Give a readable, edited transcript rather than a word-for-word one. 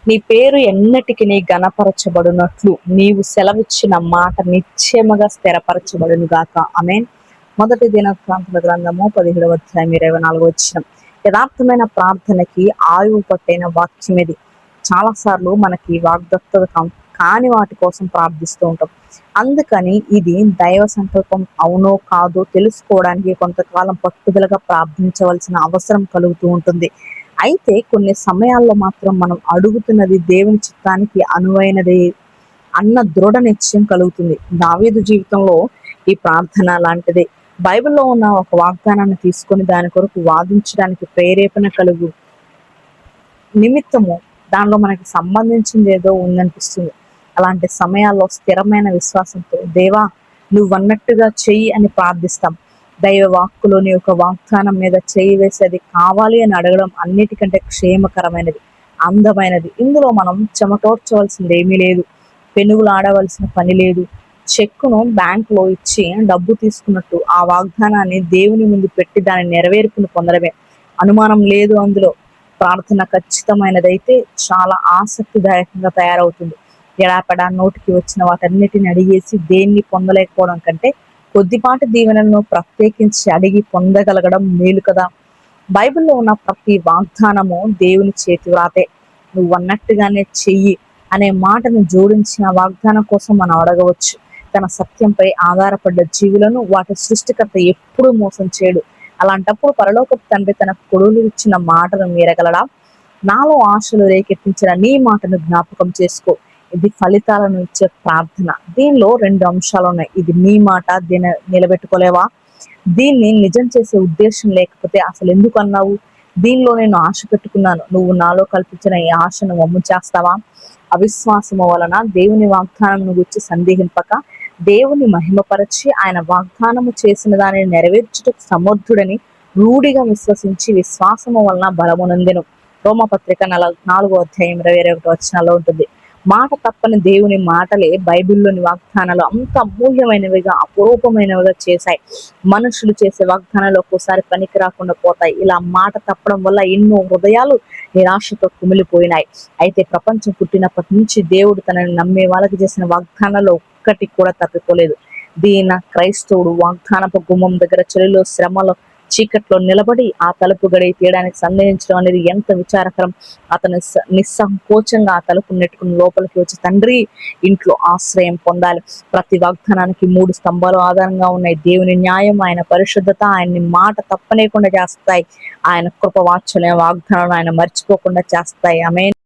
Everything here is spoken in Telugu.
నీ పేరు ఎన్నటికి నీ ఘనపరచబడినట్లు నీవు సెలవిచ్చిన మాట నిశ్చయముగా స్థిరపరచబడును గాక. ఆమేన్. మొదటి దినవృత్తాంతముల గ్రంథము 17వ అధ్యాయం 24వ వచనం. యథార్థమైన ప్రార్థనకి ఆయువు పట్టైన వాక్యం ఇది. చాలాసార్లు మనకి వాగ్దత్తత కాని వాటి కోసం ప్రార్థిస్తూ ఉంటాం. అందుకని ఇది దైవ సంకల్పం అవునో కాదో తెలుసుకోవడానికి కొంతకాలం పట్టుదలగా ప్రార్థించవలసిన అవసరం కలుగుతూ ఉంటుంది. అయితే కొన్ని సమయాల్లో మాత్రం మనం అడుగుతున్నది దేవుని చిత్తానికి అనువైనదే అన్న దృఢ నిశ్చయం కలుగుతుంది. దావీదు జీవితంలో ఈ ప్రార్థన లాంటిదే. బైబిల్లో ఉన్న ఒక వాగ్దానాన్ని తీసుకొని దాని కొరకు వాదించడానికి ప్రేరేపణ కలుగు నిమిత్తము దానిలో మనకి సంబంధించింది ఏదో ఉందనిపిస్తుంది. అలాంటి సమయాల్లో స్థిరమైన విశ్వాసంతో దేవా నువ్వన్నట్టుగా చెయ్యి అని ప్రార్థిస్తాం. దైవ వాక్కులోని ఒక వాగ్దానం మీద చేయి వేసి అది కావాలి అని అడగడం అన్నిటికంటే క్షేమకరమైనది, అందమైనది. ఇందులో మనం చెమటోడ్చవలసింది ఏమీ లేదు, పెనుగులు ఆడవలసిన పని లేదు. చెక్కును బ్యాంకులో ఇచ్చి డబ్బు తీసుకున్నట్టు ఆ వాగ్దానాన్ని దేవుని ముందు పెట్టి దాని నెరవేర్పును పొందడమే. అనుమానం లేదు అందులో. ప్రార్థన ఖచ్చితమైనదైతే చాలా ఆసక్తిదాయకంగా తయారవుతుంది. ఎడాపెడా నోటికి వచ్చిన వాటన్నిటిని అడిగేసి దేన్ని పొందలేకపోవడం కంటే కొద్దిపాటి దీవెనలను ప్రత్యేకించి అడిగి పొందగలగడం మేలు కదా. బైబిల్లో ఉన్న ప్రతి వాగ్దానము దేవుని చేతి వ్రాతే. నువ్వు అన్నట్టుగానే చెయ్యి అనే మాటను జోడించిన వాగ్దానం కోసం మనం అడగవచ్చు. తన సత్యంపై ఆధారపడ్డ జీవులను వాటి సృష్టికర్త ఎప్పుడూ మోసం చేయడు. అలాంటప్పుడు పరలోకపు తండ్రి తన కొడులు ఇచ్చిన మాటను మీరగలడా? నాలో ఆశలు రేకెత్తించిన నీ మాటను జ్ఞాపకం చేసుకో. ఇది ఫలితాలను ఇచ్చే ప్రార్థన. దీనిలో 2 అంశాలు ఉన్నాయి. ఇది నీ మాట, దీన్ని నిలబెట్టుకోలేవా? దీన్ని నిజం చేసే ఉద్దేశం లేకపోతే అసలు ఎందుకు అన్నావు? దీనిలో నేను ఆశ పెట్టుకున్నాను, నువ్వు నాలో కల్పించిన ఈ ఆశను వమ్ము చేస్తావా? అవిశ్వాసము వలన దేవుని వాగ్దానం గురించి సందేహింపక దేవుని మహిమపరచి ఆయన వాగ్దానము చేసిన దానిని నెరవేర్చుటకు సమర్థుడని రూఢిగా విశ్వసించి విశ్వాసము వలన బలమునందెను. రోమపత్రిక 4వ అధ్యాయం 21వ వచనాల్లో ఉంటుంది. మాట తప్పని దేవుని మాటలే బైబిల్లోని వాగ్దానాలు అంత అమూల్యమైనవిగా, అపురూపమైనవిగా చేశాయి. మనుషులు చేసే వాగ్దానాలు ఒక్కోసారి పనికి రాకుండా పోతాయి. ఇలా మాట తప్పడం వల్ల ఎన్నో హృదయాలు నిరాశతో కుమిలిపోయినాయి. అయితే ప్రపంచం పుట్టినప్పటి నుంచి దేవుడు తనని నమ్మే వాళ్ళకి చేసిన వాగ్దానాలు ఒక్కటి కూడా తప్పిపోలేదు. దీన క్రైస్తవుడు వాగ్దానపు గుమ్మం దగ్గర చలిలో, శ్రమలో, చీకట్లో నిలబడి ఆ తలుపు గడియ తీయడానికి సందేహించడం అనేది ఎంత విచారకరం. అతను నిస్సంకోచంగా ఆ తలుపు నెట్టుకుని లోపలికి వచ్చి తండ్రి ఇంట్లో ఆశ్రయం పొందాలి. ప్రతి వాగ్దానానికి 3 స్తంభాలు ఆధారంగా ఉన్నాయి. దేవుని న్యాయం, ఆయన పరిశుద్ధత ఆయన్ని మాట తప్పనేకుండా చేస్తాయి. ఆయన కృప, వాత్సల్యం, వాగ్దానాలు ఆయన మర్చిపోకుండా చేస్తాయి. ఆమేన్.